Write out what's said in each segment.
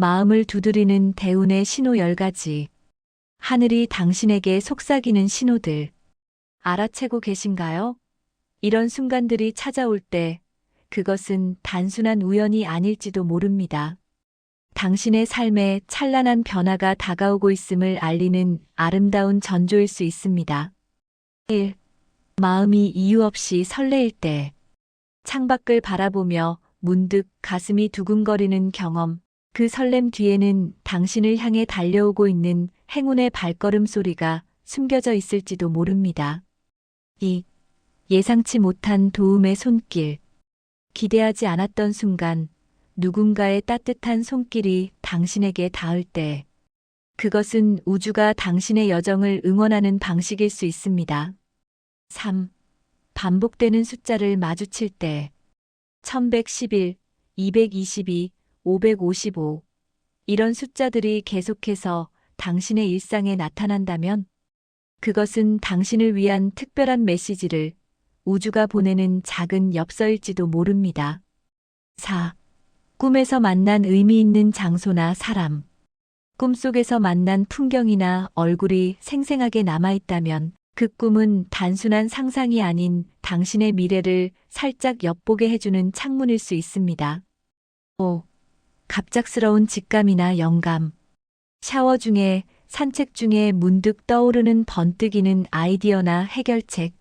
마음을 두드리는 대운의 신호 10가지. 하늘이 당신에게 속삭이는 신호들. 알아채고 계신가요? 이런 순간들이 찾아올 때 그것은 단순한 우연이 아닐지도 모릅니다. 당신의 삶에 찬란한 변화가 다가오고 있음을 알리는 아름다운 전조일 수 있습니다. 1. 마음이 이유 없이 설레일 때. 창밖을 바라보며 문득 가슴이 두근거리는 경험. 그 설렘 뒤에는 당신을 향해 달려오고 있는 행운의 발걸음 소리가 숨겨져 있을지도 모릅니다. 2. 예상치 못한 도움의 손길. 기대하지 않았던 순간 누군가의 따뜻한 손길이 당신에게 닿을 때 그것은 우주가 당신의 여정을 응원하는 방식일 수 있습니다. 3. 반복되는 숫자를 마주칠 때. 1111, 222, 555. 이런 숫자들이 계속해서 당신의 일상에 나타난다면 그것은 당신을 위한 특별한 메시지를 우주가 보내는 작은 엽서일지도 모릅니다. 4. 꿈에서 만난 의미 있는 장소나 사람. 꿈속에서 만난 풍경이나 얼굴이 생생하게 남아있다면 그 꿈은 단순한 상상이 아닌 당신의 미래를 살짝 엿보게 해주는 창문일 수 있습니다. 5. 갑작스러운 직감이나 영감. 샤워 중에, 산책 중에 문득 떠오르는 번뜩이는 아이디어나 해결책.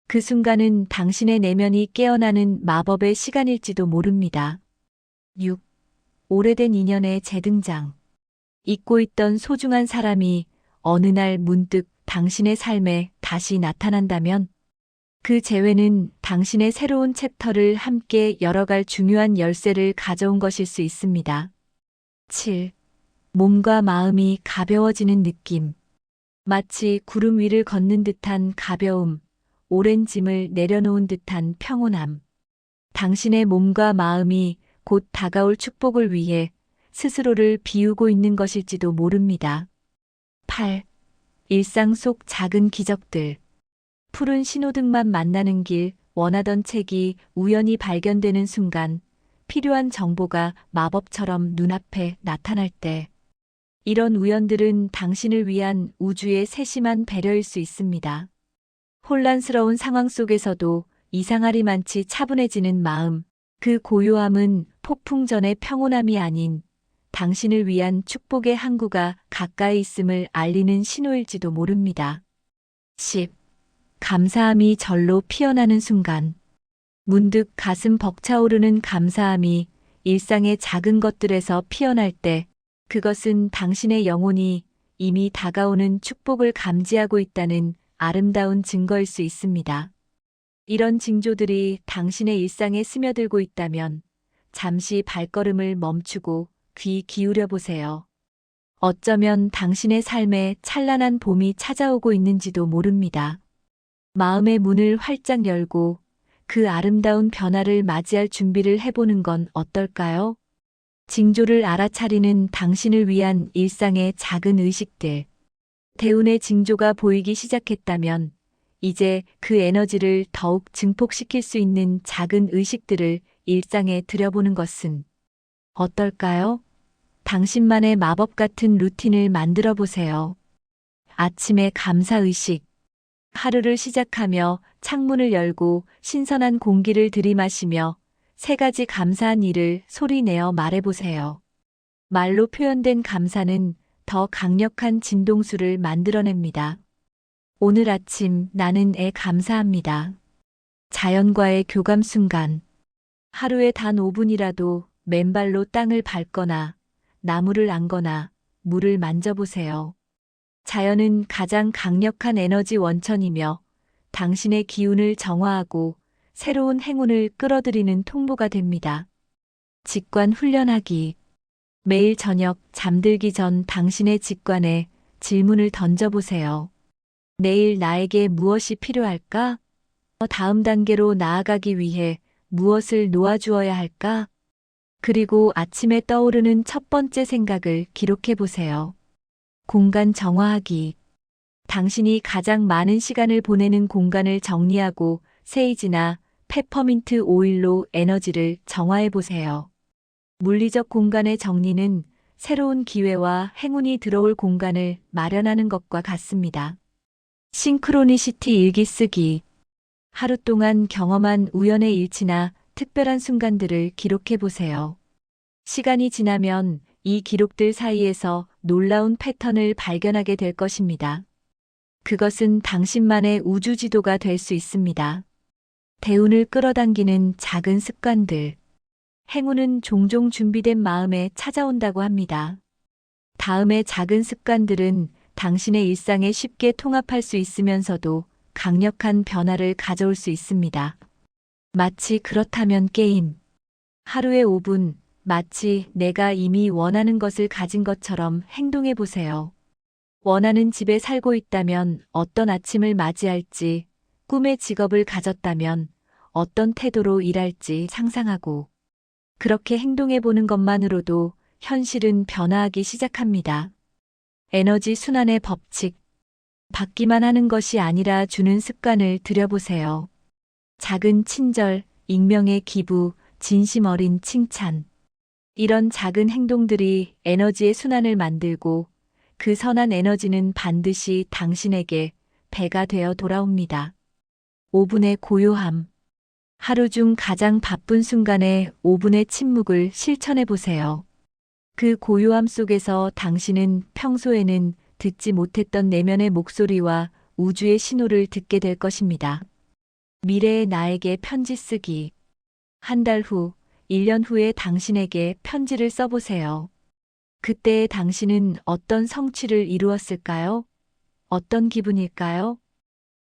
그 순간은 당신의 내면이 깨어나는 마법의 시간일지도 모릅니다. 6. 오래된 인연의 재등장. 잊고 있던 소중한 사람이 어느 날 문득 당신의 삶에 다시 나타난다면 그 재회는 당신의 새로운 챕터를 함께 열어갈 중요한 열쇠를 가져온 것일 수 있습니다. 7. 몸과 마음이 가벼워지는 느낌. 마치 구름 위를 걷는 듯한 가벼움, 오랜 짐을 내려놓은 듯한 평온함. 당신의 몸과 마음이 곧 다가올 축복을 위해 스스로를 비우고 있는 것일지도 모릅니다. 8. 일상 속 작은 기적들. 푸른 신호등만 만나는 길, 원하던 책이 우연히 발견되는 순간, 필요한 정보가 마법처럼 눈앞에 나타날 때, 이런 우연들은 당신을 위한 우주의 세심한 배려일 수 있습니다. 혼란스러운 상황 속에서도 이상하리만치 차분해지는 마음, 그 고요함은 폭풍 전의 평온함이 아닌 당신을 위한 축복의 항구가 가까이 있음을 알리는 신호일지도 모릅니다. 10. 감사함이 절로 피어나는 순간. 문득 가슴 벅차오르는 감사함이 일상의 작은 것들에서 피어날 때 그것은 당신의 영혼이 이미 다가오는 축복을 감지하고 있다는 아름다운 증거일 수 있습니다. 이런 징조들이 당신의 일상에 스며들고 있다면 잠시 발걸음을 멈추고 귀 기울여 보세요. 어쩌면 당신의 삶에 찬란한 봄이 찾아오고 있는지도 모릅니다. 마음의 문을 활짝 열고 그 아름다운 변화를 맞이할 준비를 해보는 건 어떨까요? 징조를 알아차리는 당신을 위한 일상의 작은 의식들. 대운의 징조가 보이기 시작했다면 이제 그 에너지를 더욱 증폭시킬 수 있는 작은 의식들을 일상에 들여보는 것은 어떨까요? 당신만의 마법 같은 루틴을 만들어 보세요. 아침의 감사의식. 하루를 시작하며 창문을 열고 신선한 공기를 들이마시며 3가지 감사한 일을 소리내어 말해보세요. 말로 표현된 감사는 더 강력한 진동수를 만들어냅니다. 오늘 아침 나는에 감사합니다. 자연과의 교감 순간. 하루에 단 5분이라도 맨발로 땅을 밟거나 나무를 안거나 물을 만져보세요. 자연은 가장 강력한 에너지 원천이며 당신의 기운을 정화하고 새로운 행운을 끌어들이는 통로가 됩니다. 직관 훈련하기. 매일 저녁 잠들기 전 당신의 직관에 질문을 던져보세요. 내일 나에게 무엇이 필요할까? 다음 단계로 나아가기 위해 무엇을 놓아주어야 할까? 그리고 아침에 떠오르는 첫 번째 생각을 기록해 보세요. 공간 정화하기. 당신이 가장 많은 시간을 보내는 공간을 정리하고 세이지나 페퍼민트 오일로 에너지를 정화해 보세요. 물리적 공간의 정리는 새로운 기회와 행운이 들어올 공간을 마련하는 것과 같습니다. 싱크로니시티 일기 쓰기. 하루 동안 경험한 우연의 일치나 특별한 순간들을 기록해 보세요. 시간이 지나면 이 기록들 사이에서 놀라운 패턴을 발견하게 될 것입니다. 그것은 당신만의 우주 지도가 될 수 있습니다. 대운을 끌어당기는 작은 습관들. 행운은 종종 준비된 마음에 찾아온다고 합니다. 다음의 작은 습관들은 당신의 일상에 쉽게 통합할 수 있으면서도 강력한 변화를 가져올 수 있습니다. 마치 그렇다면 게임. 하루에 5분, 마치 내가 이미 원하는 것을 가진 것처럼 행동해 보세요. 원하는 집에 살고 있다면 어떤 아침을 맞이할지, 꿈의 직업을 가졌다면 어떤 태도로 일할지 상상하고, 그렇게 행동해 보는 것만으로도 현실은 변화하기 시작합니다. 에너지 순환의 법칙. 받기만 하는 것이 아니라 주는 습관을 들여보세요. 작은 친절, 익명의 기부, 진심 어린 칭찬. 이런 작은 행동들이 에너지의 순환을 만들고 그 선한 에너지는 반드시 당신에게 배가 되어 돌아옵니다. 5분의 고요함. 하루 중 가장 바쁜 순간에 5분의 침묵을 실천해 보세요. 그 고요함 속에서 당신은 평소에는 듣지 못했던 내면의 목소리와 우주의 신호를 듣게 될 것입니다. 미래의 나에게 편지 쓰기. 한 달 후, 1년 후에 당신에게 편지를 써보세요. 그때의 당신은 어떤 성취를 이루었을까요? 어떤 기분일까요?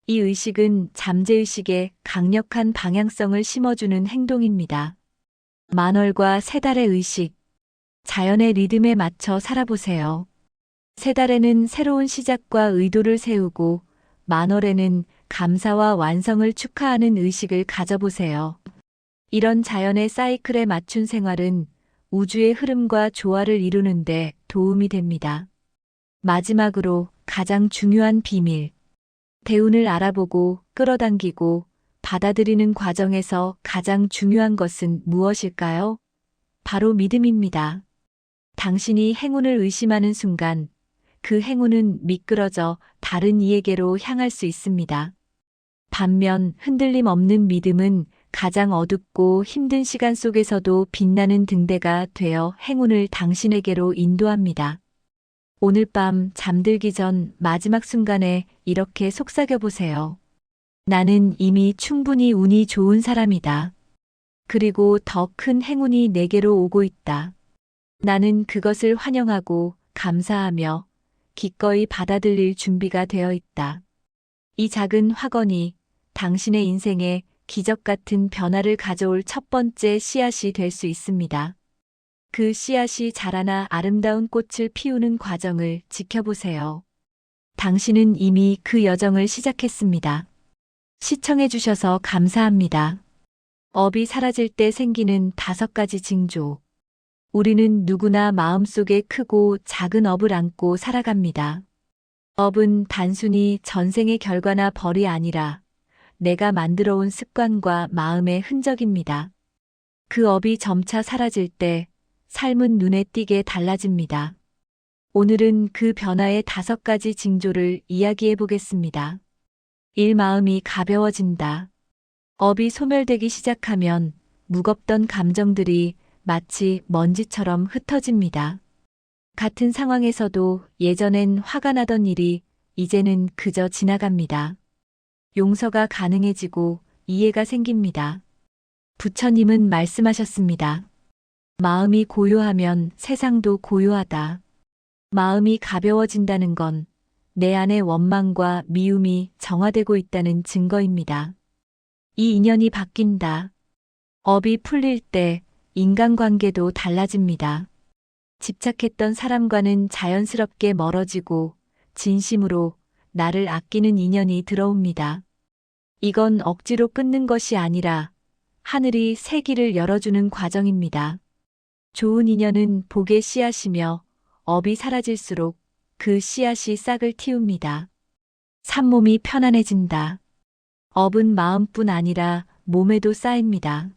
이 의식은 잠재의식에 강력한 방향성을 심어주는 행동입니다. 만월과 세 달의 의식. 자연의 리듬에 맞춰 살아보세요. 세 달에는 새로운 시작과 의도를 세우고 만월에는 감사와 완성을 축하하는 의식을 가져보세요. 이런 자연의 사이클에 맞춘 생활은 우주의 흐름과 조화를 이루는데 도움이 됩니다. 마지막으로 가장 중요한 비밀. 대운을 알아보고 끌어당기고 받아들이는 과정에서 가장 중요한 것은 무엇일까요? 바로 믿음입니다. 당신이 행운을 의심하는 순간 그 행운은 미끄러져 다른 이에게로 향할 수 있습니다. 반면 흔들림 없는 믿음은 가장 어둡고 힘든 시간 속에서도 빛나는 등대가 되어 행운을 당신에게로 인도합니다. 오늘 밤 잠들기 전 마지막 순간에 이렇게 속삭여 보세요. 나는 이미 충분히 운이 좋은 사람이다. 그리고 더 큰 행운이 내게로 오고 있다. 나는 그것을 환영하고 감사하며 기꺼이 받아들일 준비가 되어 있다. 이 작은 확언이 당신의 인생에 기적 같은 변화를 가져올 첫 번째 씨앗이 될 수 있습니다. 그 씨앗이 자라나 아름다운 꽃을 피우는 과정을 지켜보세요. 당신은 이미 그 여정을 시작했습니다. 시청해주셔서 감사합니다. 업이 사라질 때 생기는 5가지 징조. 우리는 누구나 마음속에 크고 작은 업을 안고 살아갑니다. 업은 단순히 전생의 결과나 벌이 아니라 내가 만들어온 습관과 마음의 흔적입니다. 그 업이 점차 사라질 때 삶은 눈에 띄게 달라집니다. 오늘은 그 변화의 5가지 징조를 이야기해 보겠습니다. 1. 마음이 가벼워진다. 업이 소멸되기 시작하면 무겁던 감정들이 마치 먼지처럼 흩어집니다. 같은 상황에서도 예전엔 화가 나던 일이 이제는 그저 지나갑니다. 용서가 가능해지고 이해가 생깁니다. 부처님은 말씀하셨습니다. 마음이 고요하면 세상도 고요하다. 마음이 가벼워진다는 건 내 안의 원망과 미움이 정화되고 있다는 증거입니다. 이 인연이 바뀐다. 업이 풀릴 때 인간관계도 달라집니다. 집착했던 사람과는 자연스럽게 멀어지고 진심으로 나를 아끼는 인연이 들어옵니다. 이건 억지로 끊는 것이 아니라 하늘이 새 길을 열어주는 과정입니다. 좋은 인연은 복의 씨앗이며 업이 사라질수록 그 씨앗이 싹을 틔웁니다. 산몸이 편안해진다. 업은 마음뿐 아니라 몸에도 쌓입니다.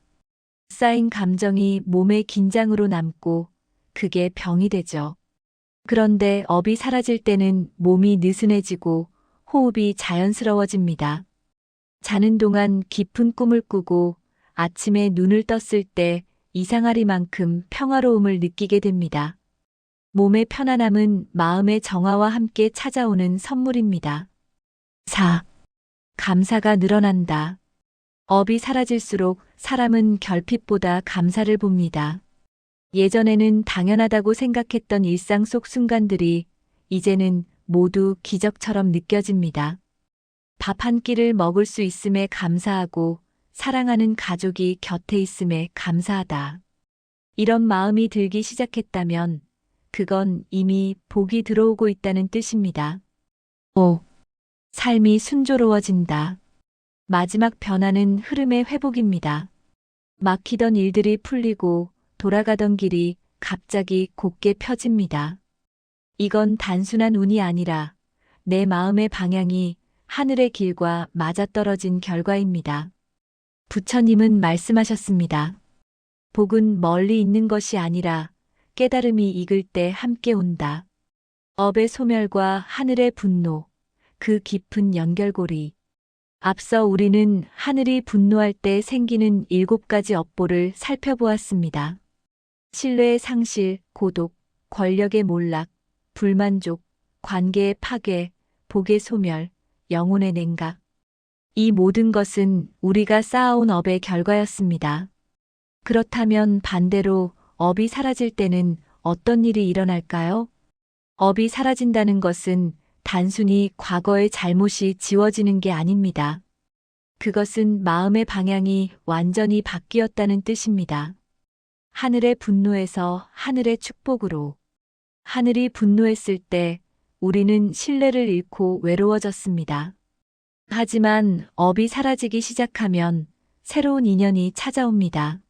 쌓인 감정이 몸의 긴장으로 남고 그게 병이 되죠. 그런데 업이 사라질 때는 몸이 느슨해지고 호흡이 자연스러워집니다. 자는 동안 깊은 꿈을 꾸고 아침에 눈을 떴을 때 이상하리만큼 평화로움을 느끼게 됩니다. 몸의 편안함은 마음의 정화와 함께 찾아오는 선물입니다. 4. 감사가 늘어난다. 업이 사라질수록 사람은 결핍보다 감사를 봅니다. 예전에는 당연하다고 생각했던 일상 속 순간들이 이제는 모두 기적처럼 느껴집니다. 밥 한 끼를 먹을 수 있음에 감사하고 사랑하는 가족이 곁에 있음에 감사하다. 이런 마음이 들기 시작했다면 그건 이미 복이 들어오고 있다는 뜻입니다. 5. 삶이 순조로워진다. 마지막 변화는 흐름의 회복입니다. 막히던 일들이 풀리고 돌아가던 길이 갑자기 곧게 펴집니다. 이건 단순한 운이 아니라 내 마음의 방향이 하늘의 길과 맞아떨어진 결과입니다. 부처님은 말씀하셨습니다. 복은 멀리 있는 것이 아니라 깨달음이 익을 때 함께 온다. 업의 소멸과 하늘의 분노, 그 깊은 연결고리. 앞서 우리는 하늘이 분노할 때 생기는 7가지 업보를 살펴보았습니다. 신뢰의 상실, 고독, 권력의 몰락, 불만족, 관계의 파괴, 복의 소멸, 영혼의 냉각. 이 모든 것은 우리가 쌓아온 업의 결과였습니다. 그렇다면 반대로 업이 사라질 때는 어떤 일이 일어날까요? 업이 사라진다는 것은 단순히 과거의 잘못이 지워지는 게 아닙니다. 그것은 마음의 방향이 완전히 바뀌었다는 뜻입니다. 하늘의 분노에서 하늘의 축복으로. 하늘이 분노했을 때 우리는 신뢰를 잃고 외로워졌습니다. 하지만 업이 사라지기 시작하면 새로운 인연이 찾아옵니다.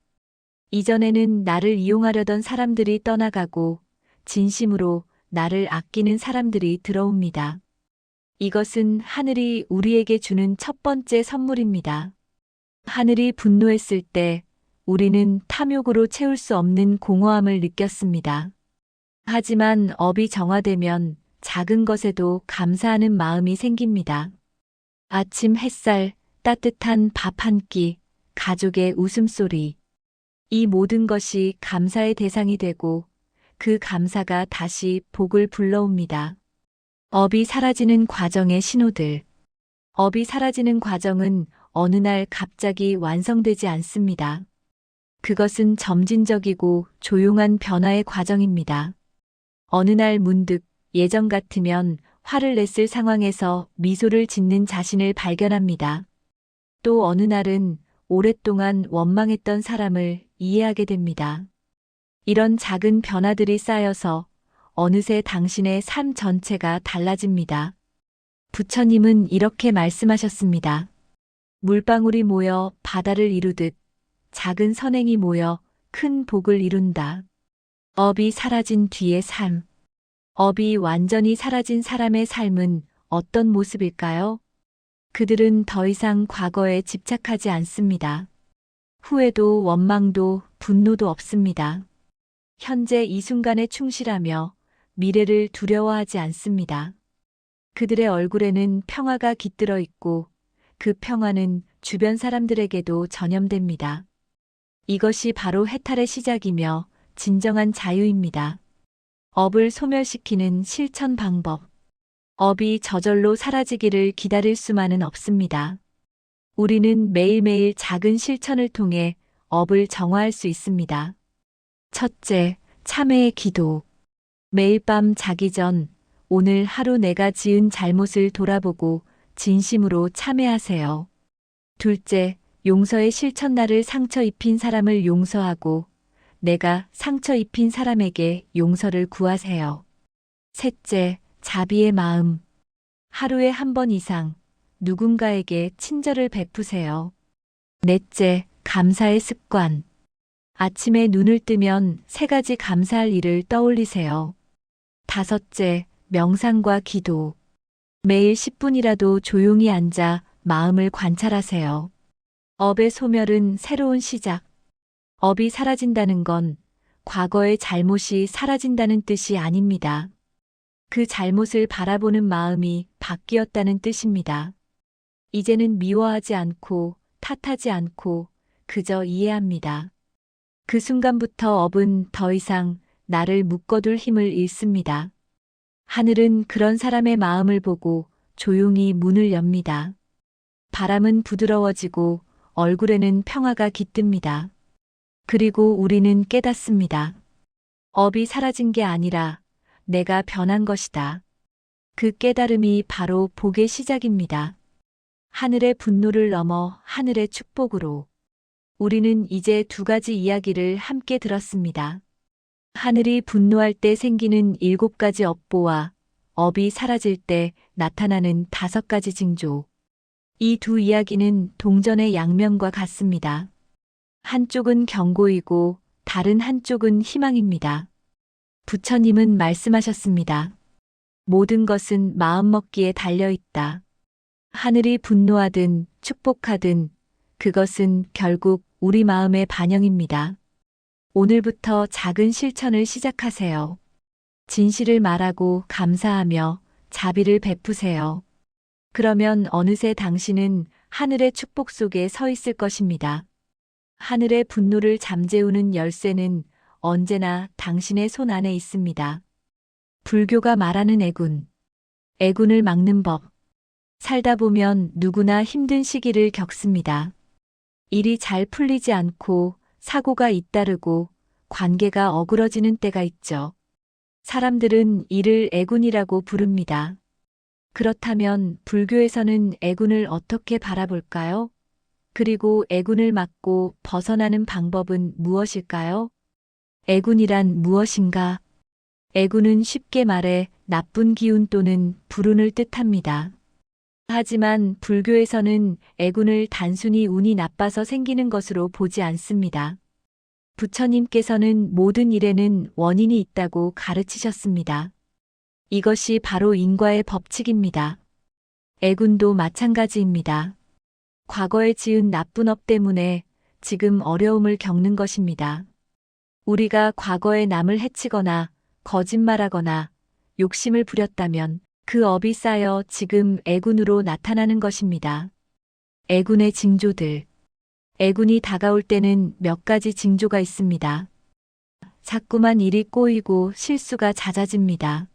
이전에는 나를 이용하려던 사람들이 떠나가고 진심으로 나를 아끼는 사람들이 들어옵니다. 이것은 하늘이 우리에게 주는 첫 번째 선물입니다. 하늘이 분노했을 때 우리는 탐욕으로 채울 수 없는 공허함을 느꼈습니다. 하지만 업이 정화되면 작은 것에도 감사하는 마음이 생깁니다. 아침 햇살, 따뜻한 밥 한 끼, 가족의 웃음소리. 이 모든 것이 감사의 대상이 되고 그 감사가 다시 복을 불러옵니다. 업이 사라지는 과정의 신호들. 업이 사라지는 과정은 어느 날 갑자기 완성되지 않습니다. 그것은 점진적이고 조용한 변화의 과정입니다. 어느 날 문득 예전 같으면 화를 냈을 상황에서 미소를 짓는 자신을 발견합니다. 또 어느 날은 오랫동안 원망했던 사람을 이해하게 됩니다. 이런 작은 변화들이 쌓여서 어느새 당신의 삶 전체가 달라집니다. 부처님은 이렇게 말씀하셨습니다. 물방울이 모여 바다를 이루듯 작은 선행이 모여 큰 복을 이룬다. 업이 사라진 뒤의 삶. 업이 완전히 사라진 사람의 삶은 어떤 모습일까요? 그들은 더 이상 과거에 집착하지 않습니다. 후회도 원망도 분노도 없습니다. 현재 이 순간에 충실하며 미래를 두려워하지 않습니다. 그들의 얼굴에는 평화가 깃들어 있고 그 평화는 주변 사람들에게도 전염됩니다. 이것이 바로 해탈의 시작이며 진정한 자유입니다. 업을 소멸시키는 실천 방법. 업이 저절로 사라지기를 기다릴 수만은 없습니다. 우리는 매일매일 작은 실천을 통해 업을 정화할 수 있습니다. 첫째, 참회의 기도. 매일 밤 자기 전 오늘 하루 내가 지은 잘못을 돌아보고 진심으로 참회하세요. 둘째, 용서의 실천. 나를 상처 입힌 사람을 용서하고 내가 상처 입힌 사람에게 용서를 구하세요. 셋째, 자비의 마음. 하루에 한 번 이상 누군가에게 친절을 베푸세요. 넷째, 감사의 습관. 아침에 눈을 뜨면 3가지 감사할 일을 떠올리세요. 다섯째, 명상과 기도. 매일 10분이라도 조용히 앉아 마음을 관찰하세요. 업의 소멸은 새로운 시작. 업이 사라진다는 건 과거의 잘못이 사라진다는 뜻이 아닙니다. 그 잘못을 바라보는 마음이 바뀌었다는 뜻입니다. 이제는 미워하지 않고 탓하지 않고 그저 이해합니다. 그 순간부터 업은 더 이상 나를 묶어둘 힘을 잃습니다. 하늘은 그런 사람의 마음을 보고 조용히 문을 엽니다. 바람은 부드러워지고 얼굴에는 평화가 깃듭니다. 그리고 우리는 깨닫습니다. 업이 사라진 게 아니라 내가 변한 것이다. 그 깨달음이 바로 복의 시작입니다. 하늘의 분노를 넘어 하늘의 축복으로. 우리는 이제 두 가지 이야기를 함께 들었습니다. 하늘이 분노할 때 생기는 7가지 업보와 업이 사라질 때 나타나는 5가지 징조. 이 두 이야기는 동전의 양면과 같습니다. 한쪽은 경고이고 다른 한쪽은 희망입니다. 부처님은 말씀하셨습니다. 모든 것은 마음먹기에 달려있다. 하늘이 분노하든 축복하든 그것은 결국 우리 마음의 반영입니다. 오늘부터 작은 실천을 시작하세요. 진실을 말하고 감사하며 자비를 베푸세요. 그러면 어느새 당신은 하늘의 축복 속에 서 있을 것입니다. 하늘의 분노를 잠재우는 열쇠는 언제나 당신의 손 안에 있습니다. 불교가 말하는 애군. 애군을 막는 법. 살다 보면 누구나 힘든 시기를 겪습니다. 일이 잘 풀리지 않고 사고가 잇따르고 관계가 어그러지는 때가 있죠. 사람들은 이를 애군이라고 부릅니다. 그렇다면 불교에서는 애군을 어떻게 바라볼까요? 그리고 애군을 막고 벗어나는 방법은 무엇일까요? 애군이란 무엇인가? 애군은 쉽게 말해 나쁜 기운 또는 불운을 뜻합니다. 하지만 불교에서는 애군을 단순히 운이 나빠서 생기는 것으로 보지 않습니다. 부처님께서는 모든 일에는 원인이 있다고 가르치셨습니다. 이것이 바로 인과의 법칙입니다. 애군도 마찬가지입니다. 과거에 지은 나쁜 업 때문에 지금 어려움을 겪는 것입니다. 우리가 과거에 남을 해치거나 거짓말하거나 욕심을 부렸다면 그 업이 쌓여 지금 애군으로 나타나는 것입니다. 애군의 징조들. 애군이 다가올 때는 몇 가지 징조가 있습니다. 자꾸만 일이 꼬이고 실수가 잦아집니다.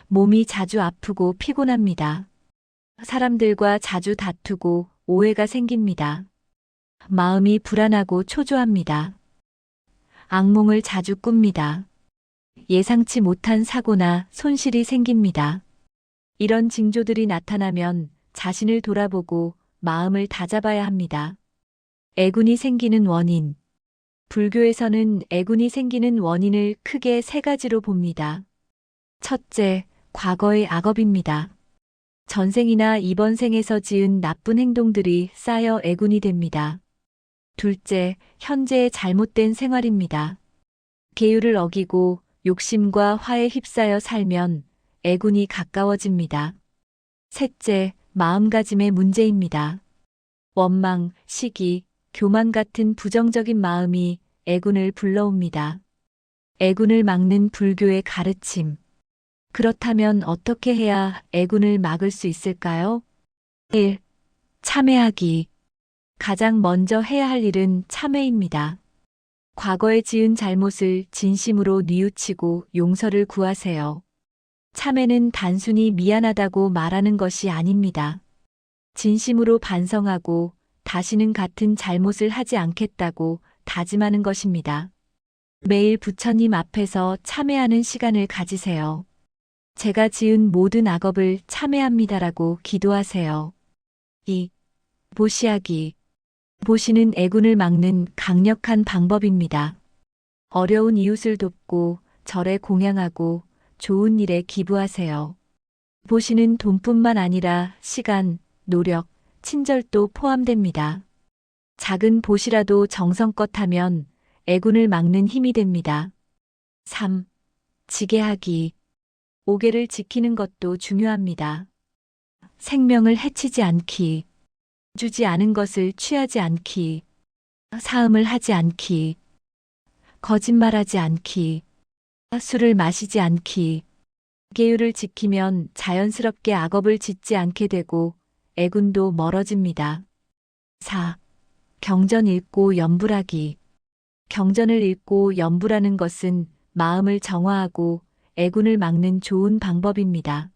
몸이 자주 아프고 피곤합니다. 사람들과 자주 다투고 오해가 생깁니다. 마음이 불안하고 초조합니다. 악몽을 자주 꿉니다. 예상치 못한 사고나 손실이 생깁니다. 이런 징조들이 나타나면 자신을 돌아보고 마음을 다잡아야 합니다. 애군이 생기는 원인. 불교에서는 애군이 생기는 원인을 크게 3가지로 봅니다. 첫째, 과거의 악업입니다. 전생이나 이번 생에서 지은 나쁜 행동들이 쌓여 애군이 됩니다. 둘째, 현재의 잘못된 생활입니다. 계율을 어기고 욕심과 화에 휩싸여 살면 애군이 가까워집니다. 셋째, 마음가짐의 문제입니다. 원망, 시기, 교만 같은 부정적인 마음이 애군을 불러옵니다. 애군을 막는 불교의 가르침. 그렇다면 어떻게 해야 애군을 막을 수 있을까요? 1. 참회하기. 가장 먼저 해야 할 일은 참회입니다. 과거에 지은 잘못을 진심으로 뉘우치고 용서를 구하세요. 참회는 단순히 미안하다고 말하는 것이 아닙니다. 진심으로 반성하고 다시는 같은 잘못을 하지 않겠다고 다짐하는 것입니다. 매일 부처님 앞에서 참회하는 시간을 가지세요. 제가 지은 모든 악업을 참회합니다라고 기도하세요. 2. 보시하기. 보시는 애군을 막는 강력한 방법입니다. 어려운 이웃을 돕고 절에 공양하고 좋은 일에 기부하세요. 보시는 돈뿐만 아니라 시간, 노력, 친절도 포함됩니다. 작은 보시라도 정성껏 하면 애군을 막는 힘이 됩니다. 3. 지게하기. 오개를 지키는 것도 중요합니다. 생명을 해치지 않기. 주지 않은 것을 취하지 않기. 사음을 하지 않기. 거짓말하지 않기, 술을 마시지 않기, 계율을 지키면 자연스럽게 악업을 짓지 않게 되고 애군도 멀어집니다. 4. 경전 읽고 염불하기. 경전을 읽고 염불하는 것은 마음을 정화하고 애군을 막는 좋은 방법입니다.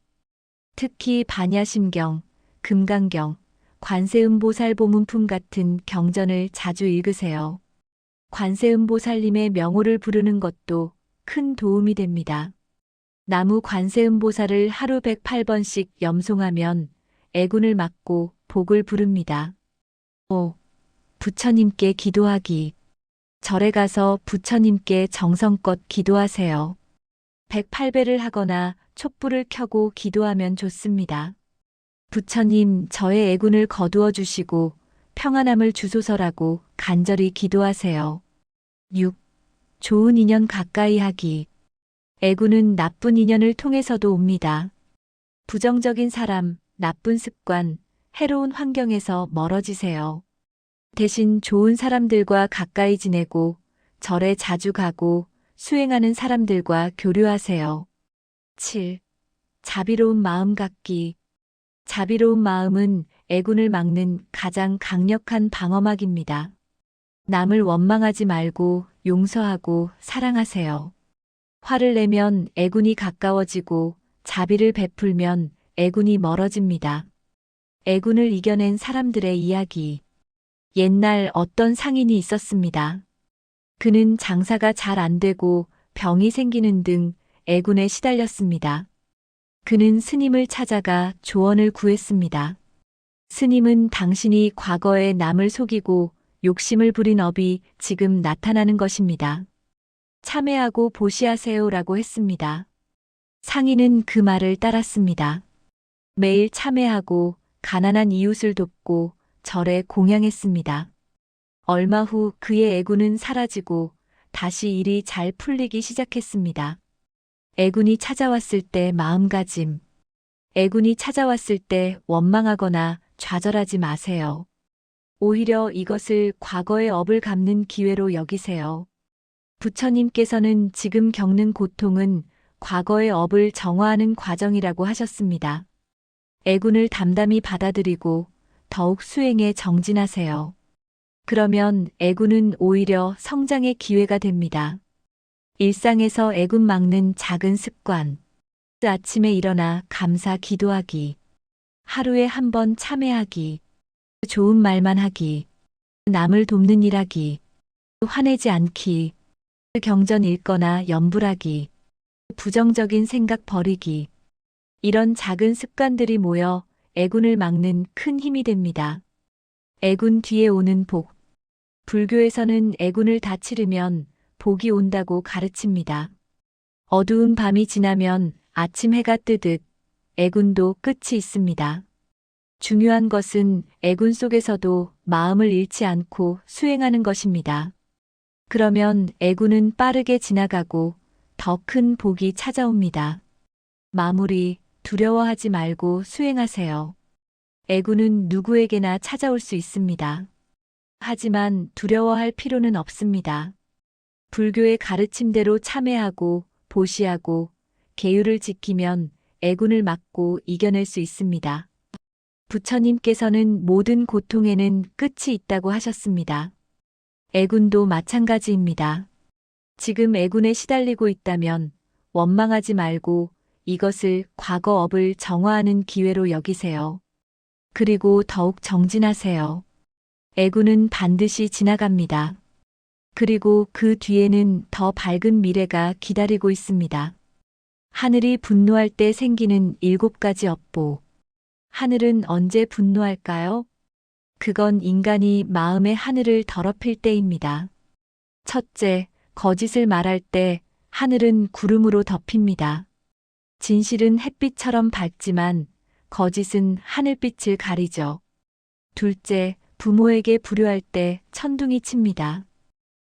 특히 반야심경, 금강경, 관세음보살보문품 같은 경전을 자주 읽으세요. 관세음보살님의 명호를 부르는 것도 큰 도움이 됩니다. 나무 관세음보살을 하루 108번씩 염송하면 애군을 막고 복을 부릅니다. 5. 부처님께 기도하기. 절에 가서 부처님께 정성껏 기도하세요. 108배를 하거나 촛불을 켜고 기도하면 좋습니다. 부처님, 저의 애군을 거두어 주시고 평안함을 주소서라고 간절히 기도하세요. 6. 좋은 인연 가까이 하기. 애군은 나쁜 인연을 통해서도 옵니다. 부정적인 사람, 나쁜 습관, 해로운 환경에서 멀어지세요. 대신 좋은 사람들과 가까이 지내고 절에 자주 가고 수행하는 사람들과 교류하세요. 7. 자비로운 마음 갖기. 자비로운 마음은 애군을 막는 가장 강력한 방어막입니다. 남을 원망하지 말고 용서하고 사랑하세요. 화를 내면 애군이 가까워지고 자비를 베풀면 애군이 멀어집니다. 애군을 이겨낸 사람들의 이야기. 옛날 어떤 상인이 있었습니다. 그는 장사가 잘 안 되고 병이 생기는 등 애군에 시달렸습니다. 그는 스님을 찾아가 조언을 구했습니다. 스님은 당신이 과거에 남을 속이고 욕심을 부린 업이 지금 나타나는 것입니다. 참회하고 보시하세요라고 했습니다. 상인은 그 말을 따랐습니다. 매일 참회하고 가난한 이웃을 돕고 절에 공양했습니다. 얼마 후 그의 애군은 사라지고 다시 일이 잘 풀리기 시작했습니다. 애군이 찾아왔을 때 마음가짐. 애군이 찾아왔을 때 원망하거나 좌절하지 마세요. 오히려 이것을 과거의 업을 갚는 기회로 여기세요. 부처님께서는 지금 겪는 고통은 과거의 업을 정화하는 과정이라고 하셨습니다. 애군을 담담히 받아들이고 더욱 수행에 정진하세요. 그러면 애군은 오히려 성장의 기회가 됩니다. 일상에서 애군 막는 작은 습관. 아침에 일어나 감사 기도하기. 하루에 한 번 참회하기. 좋은 말만 하기. 남을 돕는 일 하기. 화내지 않기. 경전 읽거나 염불하기. 부정적인 생각 버리기. 이런 작은 습관들이 모여 애군을 막는 큰 힘이 됩니다. 애군 뒤에 오는 복. 불교에서는 애군을 다치르면 복이 온다고 가르칩니다. 어두운 밤이 지나면 아침 해가 뜨듯 애군도 끝이 있습니다. 중요한 것은 애군 속에서도 마음을 잃지 않고 수행하는 것입니다. 그러면 애군은 빠르게 지나가고 더 큰 복이 찾아옵니다. 마무리, 두려워하지 말고 수행하세요. 애군은 누구에게나 찾아올 수 있습니다. 하지만 두려워할 필요는 없습니다. 불교의 가르침대로 참회하고 보시하고 계율을 지키면 애군을 막고 이겨낼 수 있습니다. 부처님께서는 모든 고통에는 끝이 있다고 하셨습니다. 애군도 마찬가지입니다. 지금 애군에 시달리고 있다면 원망하지 말고 이것을 과거 업을 정화하는 기회로 여기세요. 그리고 더욱 정진하세요. 애군은 반드시 지나갑니다. 그리고 그 뒤에는 더 밝은 미래가 기다리고 있습니다. 하늘이 분노할 때 생기는 7가지 업보. 하늘은 언제 분노할까요? 그건 인간이 마음의 하늘을 더럽힐 때입니다. 첫째, 거짓을 말할 때 하늘은 구름으로 덮입니다. 진실은 햇빛처럼 밝지만 거짓은 하늘빛을 가리죠. 둘째, 부모에게 불효할 때 천둥이 칩니다.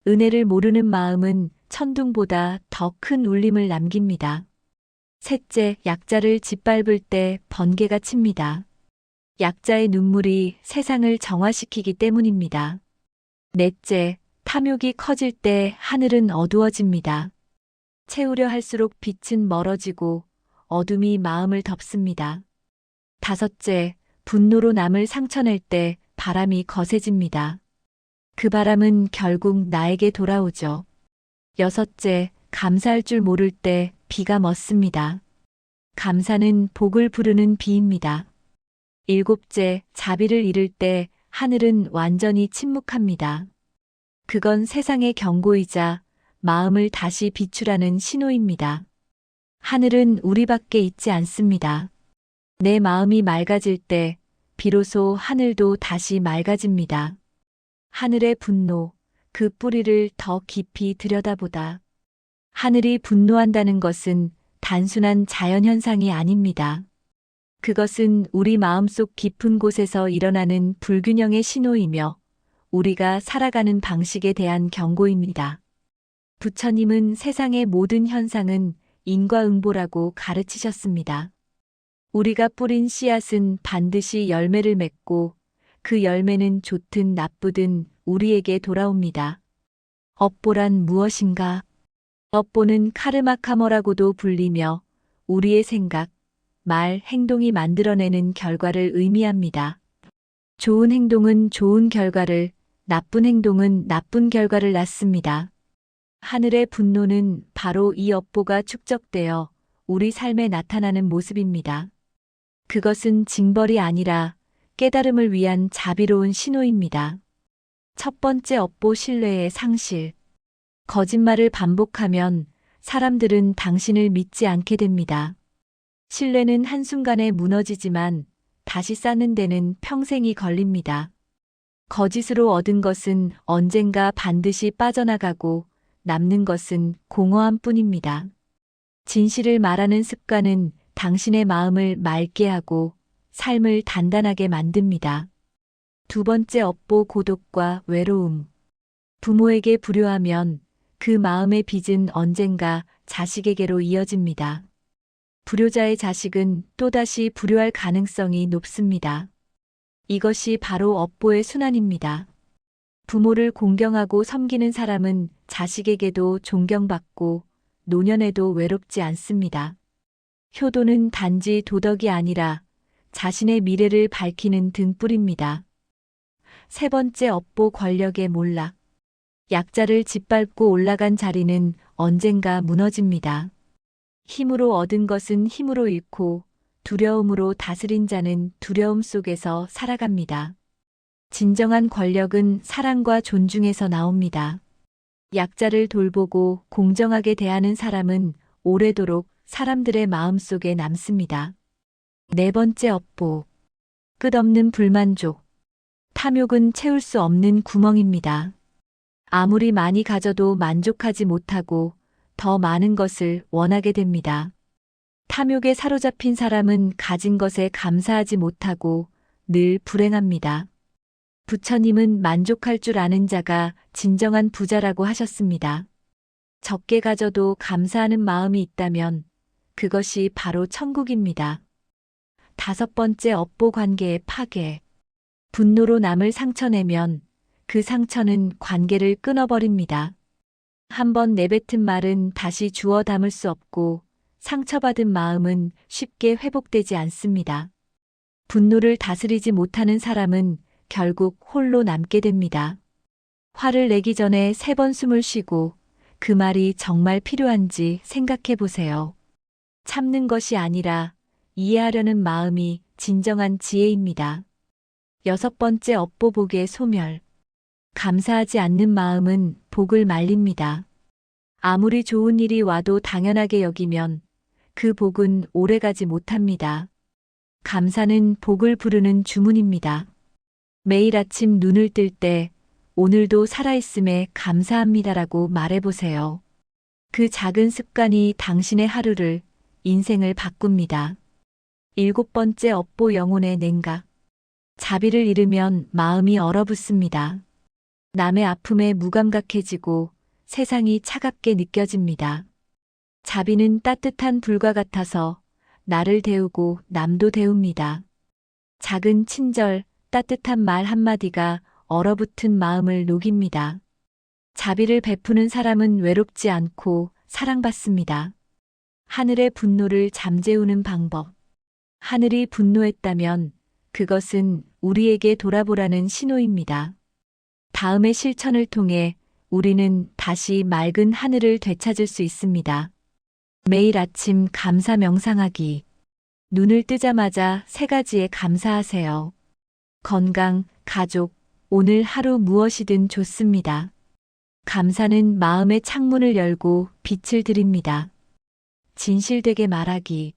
은혜를 모르는 마음은 천둥보다 더 큰 울림을 남깁니다. 셋째, 약자를 짓밟을 때 번개가 칩니다. 약자의 눈물이 세상을 정화시키기 때문입니다. 넷째, 탐욕이 커질 때 하늘은 어두워집니다. 채우려 할수록 빛은 멀어지고 어둠이 마음을 덮습니다. 다섯째, 분노로 남을 상처낼 때 바람이 거세집니다. 그 바람은 결국 나에게 돌아오죠. 여섯째, 감사할 줄 모를 때 비가 멎습니다. 감사는 복을 부르는 비입니다. 일곱째, 자비를 잃을 때 하늘은 완전히 침묵합니다. 그건 세상의 경고이자 마음을 다시 비추라는 신호입니다. 하늘은 우리밖에 있지 않습니다. 내 마음이 맑아질 때 비로소 하늘도 다시 맑아집니다. 하늘의 분노, 그 뿌리를 더 깊이 들여다보다. 하늘이 분노한다는 것은 단순한 자연현상이 아닙니다. 그것은 우리 마음속 깊은 곳에서 일어나는 불균형의 신호이며 우리가 살아가는 방식에 대한 경고입니다. 부처님은 세상의 모든 현상은 인과응보라고 가르치셨습니다. 우리가 뿌린 씨앗은 반드시 열매를 맺고 그 열매는 좋든 나쁘든 우리에게 돌아옵니다. 업보란 무엇인가? 업보는 카르마카머라고도 불리며 우리의 생각, 말, 행동이 만들어내는 결과를 의미합니다. 좋은 행동은 좋은 결과를, 나쁜 행동은 나쁜 결과를 낳습니다. 하늘의 분노는 바로 이 업보가 축적되어 우리 삶에 나타나는 모습입니다. 그것은 징벌이 아니라 깨달음을 위한 자비로운 신호입니다. 첫 번째 업보 신뢰의 상실. 거짓말을 반복하면 사람들은 당신을 믿지 않게 됩니다. 신뢰는 한순간에 무너지지만 다시 쌓는 데는 평생이 걸립니다. 거짓으로 얻은 것은 언젠가 반드시 빠져나가고 남는 것은 공허함 뿐입니다. 진실을 말하는 습관은 당신의 마음을 맑게 하고 삶을 단단하게 만듭니다. 두 번째 업보 고독과 외로움. 부모에게 불효하면 그 마음의 빚은 언젠가 자식에게로 이어집니다. 불효자의 자식은 또다시 불효할 가능성이 높습니다. 이것이 바로 업보의 순환입니다. 부모를 공경하고 섬기는 사람은 자식에게도 존경받고 노년에도 외롭지 않습니다. 효도는 단지 도덕이 아니라 자신의 미래를 밝히는 등불입니다. 세 번째 업보 권력의 몰락. 약자를 짓밟고 올라간 자리는 언젠가 무너집니다. 힘으로 얻은 것은 힘으로 잃고 두려움으로 다스린 자는 두려움 속에서 살아갑니다. 진정한 권력은 사랑과 존중에서 나옵니다. 약자를 돌보고 공정하게 대하는 사람은 오래도록 사람들의 마음속에 남습니다. 네 번째 업보. 끝없는 불만족. 탐욕은 채울 수 없는 구멍입니다. 아무리 많이 가져도 만족하지 못하고 더 많은 것을 원하게 됩니다. 탐욕에 사로잡힌 사람은 가진 것에 감사하지 못하고 늘 불행합니다. 부처님은 만족할 줄 아는 자가 진정한 부자라고 하셨습니다. 적게 가져도 감사하는 마음이 있다면 그것이 바로 천국입니다. 다섯 번째 업보 관계의 파괴. 분노로 남을 상처내면 그 상처는 관계를 끊어버립니다. 한번 내뱉은 말은 다시 주워 담을 수 없고 상처받은 마음은 쉽게 회복되지 않습니다. 분노를 다스리지 못하는 사람은 결국 홀로 남게 됩니다. 화를 내기 전에 3번 숨을 쉬고 그 말이 정말 필요한지 생각해 보세요. 참는 것이 아니라 이해하려는 마음이 진정한 지혜입니다. 여섯 번째 업보 복의 소멸. 감사하지 않는 마음은 복을 말립니다. 아무리 좋은 일이 와도 당연하게 여기면 그 복은 오래가지 못합니다. 감사는 복을 부르는 주문입니다. 매일 아침 눈을 뜰 때 오늘도 살아있음에 감사합니다라고 말해보세요. 그 작은 습관이 당신의 하루를, 인생을 바꿉니다. 일곱 번째 업보 영혼의 냉각. 자비를 잃으면 마음이 얼어붙습니다. 남의 아픔에 무감각해지고 세상이 차갑게 느껴집니다. 자비는 따뜻한 불과 같아서 나를 데우고 남도 데웁니다. 작은 친절, 따뜻한 말 한마디가 얼어붙은 마음을 녹입니다. 자비를 베푸는 사람은 외롭지 않고 사랑받습니다. 하늘의 분노를 잠재우는 방법. 하늘이 분노했다면 그것은 우리에게 돌아보라는 신호입니다. 다음의 실천을 통해 우리는 다시 맑은 하늘을 되찾을 수 있습니다. 매일 아침 감사 명상하기. 눈을 뜨자마자 3가지에 감사하세요. 건강, 가족, 오늘 하루 무엇이든 좋습니다. 감사는 마음의 창문을 열고 빛을 드립니다. 진실되게 말하기.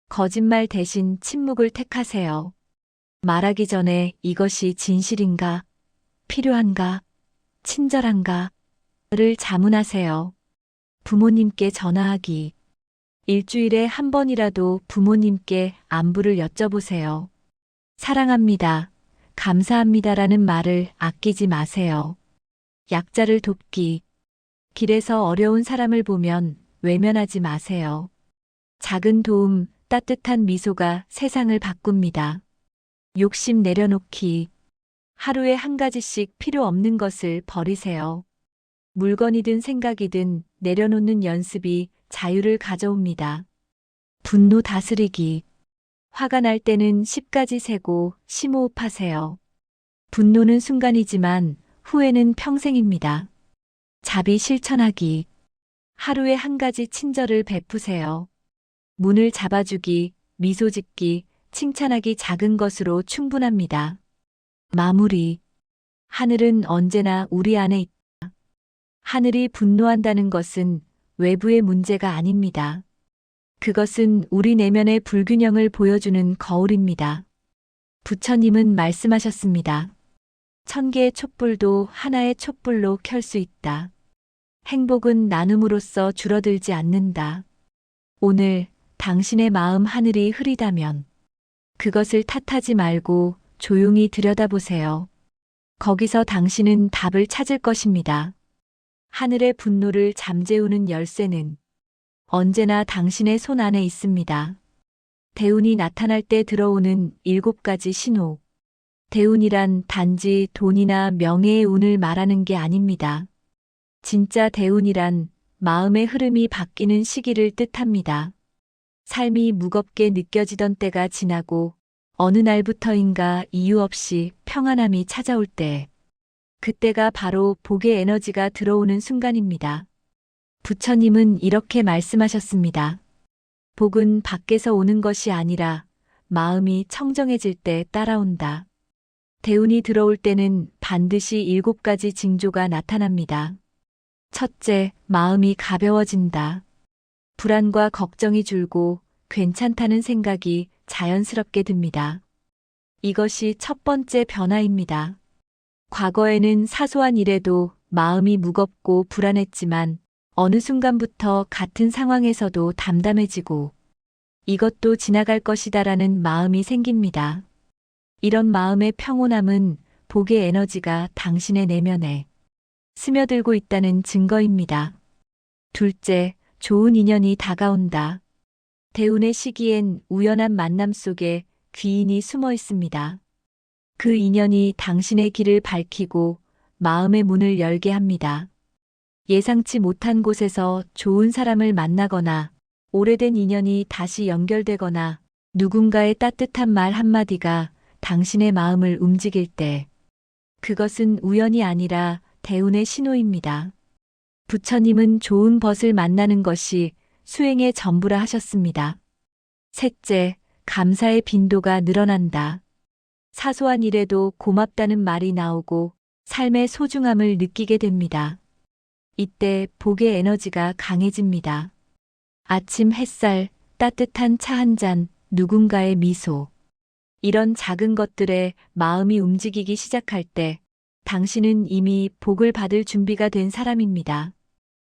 거짓말 대신 침묵을 택하세요. 말하기 전에 이것이 진실인가, 필요한가, 친절한가를 자문하세요. 부모님께 전화하기. 일주일에 한 번이라도 부모님께 안부를 여쭤보세요. 사랑합니다. 감사합니다라는 말을 아끼지 마세요. 약자를 돕기. 길에서 어려운 사람을 보면 외면하지 마세요. 작은 도움, 따뜻한 미소가 세상을 바꿉니다. 욕심 내려놓기. 하루에 1가지씩 필요 없는 것을 버리세요. 물건이든 생각이든 내려놓는 연습이 자유를 가져옵니다. 분노 다스리기. 화가 날 때는 10까지 세고 심호흡하세요. 분노는 순간이지만 후회는 평생입니다. 자비 실천하기. 하루에 1가지 친절을 베푸세요. 문을 잡아주기, 미소 짓기, 칭찬하기 작은 것으로 충분합니다. 마무리. 하늘은 언제나 우리 안에 있다. 하늘이 분노한다는 것은 외부의 문제가 아닙니다. 그것은 우리 내면의 불균형을 보여주는 거울입니다. 부처님은 말씀하셨습니다. 1000개의 촛불도 하나의 촛불로 켤 수 있다. 행복은 나눔으로써 줄어들지 않는다. 오늘 당신의 마음 하늘이 흐리다면 그것을 탓하지 말고 조용히 들여다보세요. 거기서 당신은 답을 찾을 것입니다. 하늘의 분노를 잠재우는 열쇠는 언제나 당신의 손 안에 있습니다. 대운이 나타날 때 들어오는 7가지 신호. 대운이란 단지 돈이나 명예의 운을 말하는 게 아닙니다. 진짜 대운이란 마음의 흐름이 바뀌는 시기를 뜻합니다. 삶이 무겁게 느껴지던 때가 지나고 어느 날부터인가 이유 없이 평안함이 찾아올 때, 그때가 바로 복의 에너지가 들어오는 순간입니다. 부처님은 이렇게 말씀하셨습니다. 복은 밖에서 오는 것이 아니라 마음이 청정해질 때 따라온다. 대운이 들어올 때는 반드시 7가지 징조가 나타납니다. 첫째, 마음이 가벼워진다. 불안과 걱정이 줄고 괜찮다는 생각이 자연스럽게 듭니다. 이것이 첫 번째 변화입니다. 과거에는 사소한 일에도 마음이 무겁고 불안했지만 어느 순간부터 같은 상황에서도 담담해지고 이것도 지나갈 것이다라는 마음이 생깁니다. 이런 마음의 평온함은 복의 에너지가 당신의 내면에 스며들고 있다는 증거입니다. 둘째, 좋은 인연이 다가온다. 대운의 시기엔 우연한 만남 속에 귀인이 숨어 있습니다. 그 인연이 당신의 길을 밝히고 마음의 문을 열게 합니다. 예상치 못한 곳에서 좋은 사람을 만나거나 오래된 인연이 다시 연결되거나 누군가의 따뜻한 말 한마디가 당신의 마음을 움직일 때 그것은 우연이 아니라 대운의 신호입니다. 부처님은 좋은 벗을 만나는 것이 수행의 전부라 하셨습니다. 셋째, 감사의 빈도가 늘어난다. 사소한 일에도 고맙다는 말이 나오고 삶의 소중함을 느끼게 됩니다. 이때 복의 에너지가 강해집니다. 아침 햇살, 따뜻한 차 한 잔, 누군가의 미소. 이런 작은 것들에 마음이 움직이기 시작할 때 당신은 이미 복을 받을 준비가 된 사람입니다.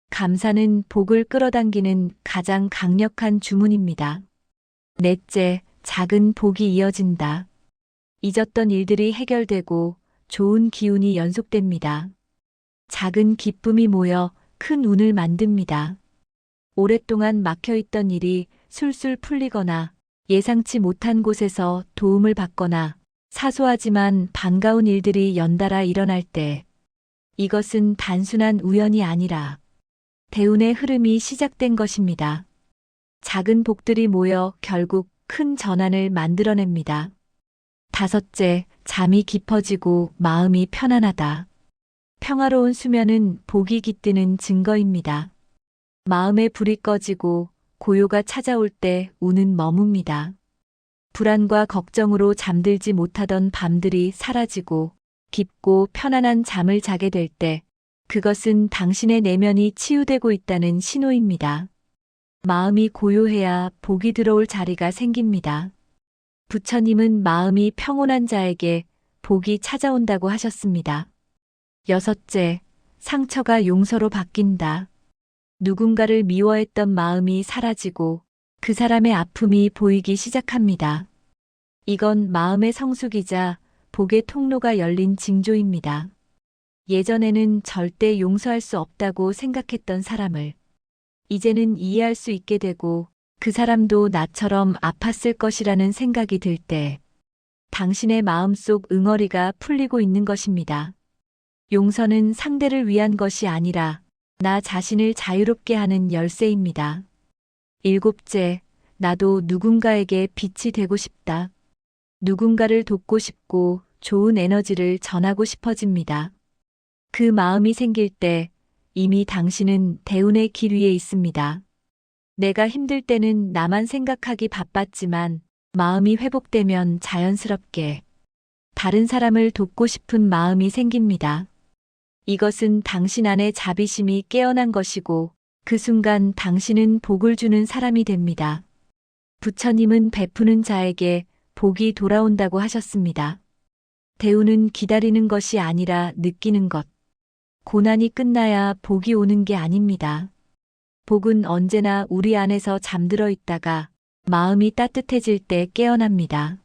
감사는 복을 끌어당기는 가장 강력한 주문입니다. 넷째, 작은 복이 이어진다. 잊었던 일들이 해결되고 좋은 기운이 연속됩니다. 작은 기쁨이 모여 큰 운을 만듭니다. 오랫동안 막혀있던 일이 술술 풀리거나 예상치 못한 곳에서 도움을 받거나 사소하지만 반가운 일들이 연달아 일어날 때 이것은 단순한 우연이 아니라 대운의 흐름이 시작된 것입니다. 작은 복들이 모여 결국 큰 전환을 만들어냅니다. 다섯째, 잠이 깊어지고 마음이 편안하다. 평화로운 수면은 복이 깃드는 증거입니다. 마음의 불이 꺼지고 고요가 찾아올 때 운은 머뭅니다. 불안과 걱정으로 잠들지 못하던 밤들이 사라지고 깊고 편안한 잠을 자게 될 때 그것은 당신의 내면이 치유되고 있다는 신호입니다. 마음이 고요해야 복이 들어올 자리가 생깁니다. 부처님은 마음이 평온한 자에게 복이 찾아온다고 하셨습니다. 여섯째, 상처가 용서로 바뀐다. 누군가를 미워했던 마음이 사라지고 그 사람의 아픔이 보이기 시작합니다. 이건 마음의 성숙이자 복의 통로가 열린 징조입니다. 예전에는 절대 용서할 수 없다고 생각했던 사람을 이제는 이해할 수 있게 되고 그 사람도 나처럼 아팠을 것이라는 생각이 들 때 당신의 마음속 응어리가 풀리고 있는 것입니다. 용서는 상대를 위한 것이 아니라 나 자신을 자유롭게 하는 열쇠입니다. 일곱째, 나도 누군가에게 빛이 되고 싶다. 누군가를 돕고 싶고 좋은 에너지를 전하고 싶어집니다. 그 마음이 생길 때 이미 당신은 대운의 길 위에 있습니다. 내가 힘들 때는 나만 생각하기 바빴지만 마음이 회복되면 자연스럽게 다른 사람을 돕고 싶은 마음이 생깁니다. 이것은 당신 안의 자비심이 깨어난 것이고 그 순간 당신은 복을 주는 사람이 됩니다. 부처님은 베푸는 자에게 복이 돌아온다고 하셨습니다. 대운은 기다리는 것이 아니라 느끼는 것. 고난이 끝나야 복이 오는 게 아닙니다. 복은 언제나 우리 안에서 잠들어 있다가 마음이 따뜻해질 때 깨어납니다.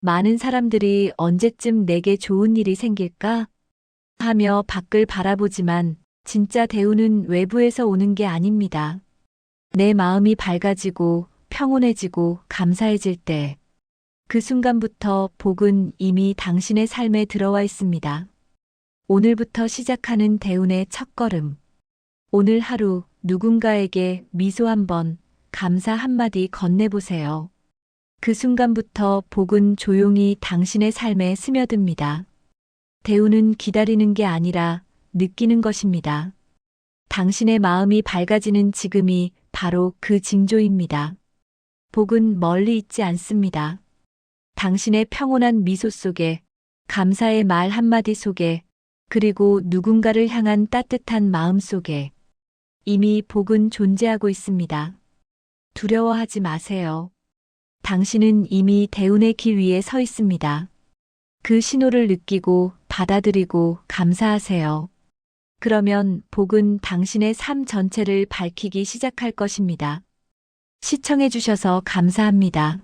많은 사람들이 언제쯤 내게 좋은 일이 생길까? 하며 밖을 바라보지만 진짜 대운은 외부에서 오는 게 아닙니다. 내 마음이 밝아지고 평온해지고 감사해질 때 그 순간부터 복은 이미 당신의 삶에 들어와 있습니다. 오늘부터 시작하는 대운의 첫걸음. 오늘 하루 누군가에게 미소 한번, 감사 한마디 건네보세요. 그 순간부터 복은 조용히 당신의 삶에 스며듭니다. 대운은 기다리는 게 아니라 느끼는 것입니다. 당신의 마음이 밝아지는 지금이 바로 그 징조입니다. 복은 멀리 있지 않습니다. 당신의 평온한 미소 속에, 감사의 말 한마디 속에, 그리고 누군가를 향한 따뜻한 마음 속에 이미 복은 존재하고 있습니다. 두려워하지 마세요. 당신은 이미 대운의 길 위에 서 있습니다. 그 신호를 느끼고 받아들이고 감사하세요. 그러면 복은 당신의 삶 전체를 밝히기 시작할 것입니다. 시청해 주셔서 감사합니다.